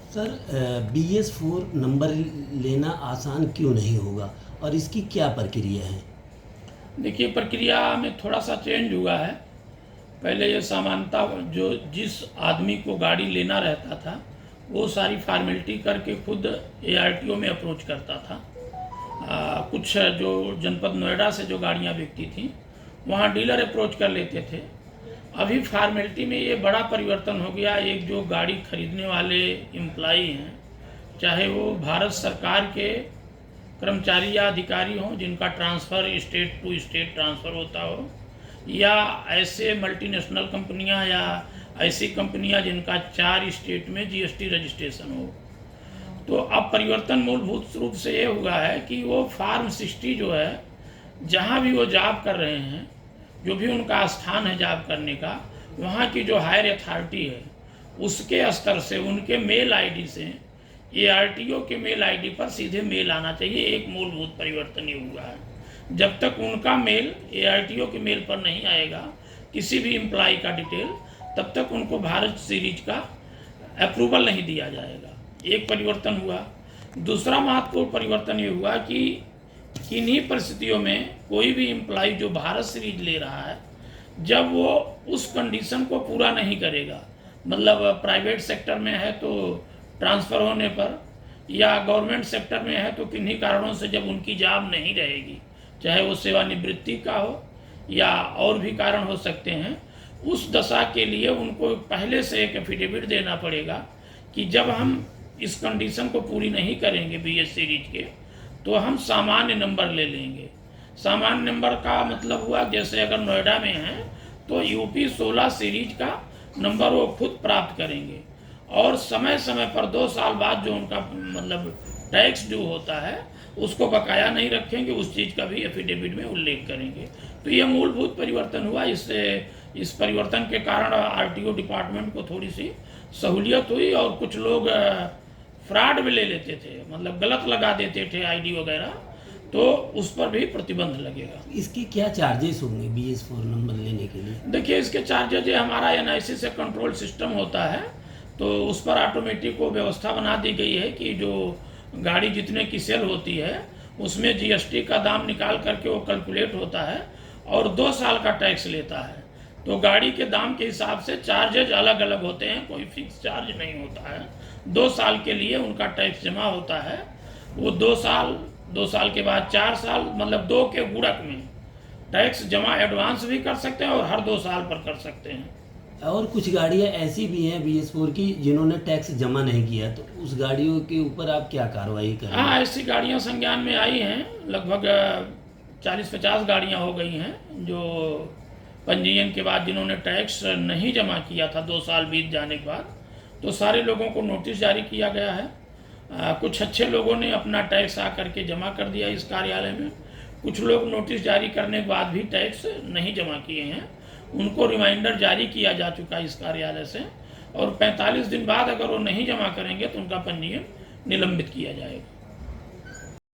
Sir BS4 number लेना आसान क्यों नहीं होगा और इसकी क्या प्रक्रिया है? देखिए, प्रक्रिया में थोड़ा सा चेंज हुआ है। पहले ये सामान्यता जो जिस आदमी को गाड़ी लेना रहता था वो सारी फॉर्मेलिटी करके खुद ARTO में अप्रोच करता था। कुछ जो जनपद नोएडा से जो गाड़ियाँ बिकती थी वहाँ डीलर अप्रोच कर लेते थे। अभी फॉर्मेलिटी में ये बड़ा परिवर्तन हो गया। एक जो गाड़ी खरीदने वाले एम्प्लॉई हैं, चाहे वो भारत सरकार के कर्मचारी या अधिकारी हों जिनका transfer state to state transfer होता हो, या ऐसे मल्टीनेशनल कंपनियां या ऐसी कंपनियां जिनका 4 स्टेट में GST रजिस्ट्रेशन हो, तो अब परिवर्तन मूलभूत रूप से ये हुआ है कि वो फार्म 60 जो है, जहाँ भी वो जॉब कर रहे हैं, जो भी उनका स्थान है जॉब करने का, वहाँ की जो हायर अथॉरिटी है उसके स्तर से उनके मेल आईडी से ARTO के मेल आईडी पर सीधे मेल आना चाहिए। एक मूलभूत परिवर्तन ये हुआ है। जब तक उनका मेल ARTO के मेल पर नहीं आएगा किसी भी एम्प्लॉय का डिटेल, तब तक उनको भारत सीरीज का अप्रूवल नहीं दिया जाएगा। एक परिवर्तन हुआ। दूसरा महत्वपूर्ण परिवर्तन ये हुआ कि किन्हीं परिस्थितियों में कोई भी एम्प्लॉय जो भारत सीरीज ले रहा है, जब वो उस कंडीशन को पूरा नहीं करेगा, मतलब प्राइवेट सेक्टर में है तो ट्रांसफ़र होने पर, या गवर्नमेंट सेक्टर में है तो किन्हीं कारणों से जब उनकी जॉब नहीं रहेगी, चाहे वो सेवानिवृत्ति का हो या और भी कारण हो सकते हैं, उस दशा के लिए उनको पहले से एक एफिडेविट देना पड़ेगा कि जब हम इस कंडीशन को पूरी नहीं करेंगे BS सीरीज के, तो हम सामान्य नंबर ले लेंगे। सामान्य नंबर का मतलब हुआ, जैसे अगर नोएडा में है तो UP 16 सीरीज का नंबर वो खुद प्राप्त करेंगे, और समय समय पर 2 साल बाद जो उनका मतलब टैक्स ड्यू होता है उसको बकाया नहीं रखेंगे, उस चीज़ का भी एफिडेविट में उल्लेख करेंगे। तो ये मूलभूत परिवर्तन हुआ। इससे इस परिवर्तन के कारण RTO डिपार्टमेंट को थोड़ी सी सहूलियत हुई, और कुछ लोग फ्रॉड में ले लेते थे, मतलब गलत लगा देते थे ID वगैरह, तो उस पर भी प्रतिबंध लगेगा। इसकी क्या चार्जेस होंगे BS4 नंबर लेने के लिए? देखिए, इसके चार्जेज हमारा NIC से कंट्रोल सिस्टम होता है, तो उस पर ऑटोमेटिक वो व्यवस्था बना दी गई है कि जो गाड़ी जितने की सेल होती है उसमें GST का दाम निकाल करके वो कैलकुलेट होता है और 2 साल का टैक्स लेता है। तो गाड़ी के दाम के हिसाब से चार्जेज अलग अलग होते हैं, कोई फिक्स चार्ज नहीं होता है। 2 साल के लिए उनका टैक्स जमा होता है। वो 2 साल के बाद 4 साल, मतलब 2 के गुणक में टैक्स जमा एडवांस भी कर सकते हैं और हर 2 साल पर कर सकते हैं। और कुछ गाड़ियाँ ऐसी भी हैं BS4 की जिन्होंने टैक्स जमा नहीं किया, तो उस गाड़ियों के ऊपर आप क्या कार्रवाई करेंगे? हाँ, ऐसी गाड़ियाँ संज्ञान में आई हैं। लगभग 40-50 गाड़ियाँ हो गई हैं जो पंजीयन के बाद जिन्होंने टैक्स नहीं जमा किया था 2 साल बीत जाने के बाद, तो सारे लोगों को नोटिस जारी किया गया है। कुछ अच्छे लोगों ने अपना टैक्स आकर के जमा कर दिया इस कार्यालय में। कुछ लोग नोटिस जारी करने के बाद भी टैक्स नहीं जमा किए हैं, उनको रिमाइंडर जारी किया जा चुका है इस कार्यालय से, और 45 दिन बाद अगर वो नहीं जमा करेंगे तो उनका पंजीयन निलंबित किया जाएगा।